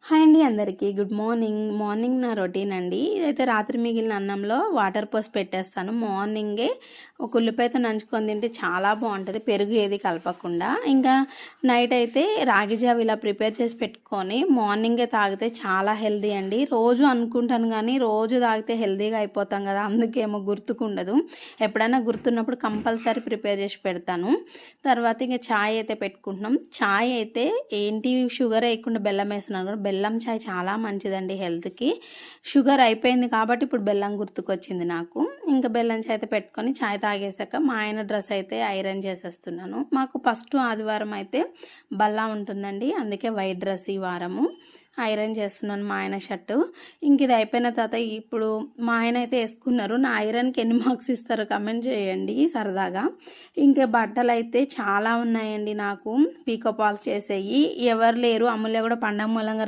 Hi అండి అందరికీ good morning. Morning నా రొటీన్ అండి. ఇదైతే రాత్రి మిగిలిన అన్నంలో వాటర్ పోసి పెట్టేస్తాను. మార్నింగే ఒక ఉల్లిపాయతో నంచుకొని తింటే చాలా బాగుంటుంది, పెరుగు ఏది కలపకుండా. ఇంకా నైట్ అయితే రాగి జావ ఇలా ప్రిపేర్ చేసి పెట్టుకొని మార్నింగే తాగితే చాలా హెల్దీ అండి. రోజు అనుకుంటాను కానీ రోజు తాగితే హెల్దీగా అయిపోతాం కదా, అందుకేమో గుర్తుకుండదు. ఎప్పుడైనా గుర్తున్నప్పుడు కంపల్సరీ ప్రిపేర్ చేసి పెడతాను. తర్వాత ఇంకా ఛాయ్ అయితే పెట్టుకుంటున్నాం. ఛాయ్ అయితే ఏంటి షుగర్ వేయకుండా బెల్లం వేస్తున్నాను కూడా. బెల్లం చాయ్ చాలా మంచిదండి హెల్త్కి. షుగర్ అయిపోయింది కాబట్టి ఇప్పుడు బెల్లం గుర్తుకొచ్చింది నాకు. ఇంకా బెల్లం చాయ్ అయితే పెట్టుకొని ఛాయ్ తాగేసాక మా ఆయన డ్రెస్ అయితే ఐరన్ చేసేస్తున్నాను. మాకు ఫస్ట్ ఆదివారం అయితే బల్లా ఉంటుందండి, అందుకే వైట్ డ్రెస్ ఈ వారము ఐరన్ చేస్తున్నాను మా ఆయన షర్టు. ఇంక ఇది అయిపోయిన తర్వాత ఇప్పుడు మా ఆయన అయితే వేసుకున్నారు. నా ఐరన్కి ఎన్ని మార్క్స్ ఇస్తారో కమెంట్ చేయండి సరదాగా. ఇంకా బట్టలు అయితే చాలా ఉన్నాయండి నాకు పీకో పాల్స్ చేసేవి. ఎవరు లేరు, అమూల్య కూడా పండగ మూలంగా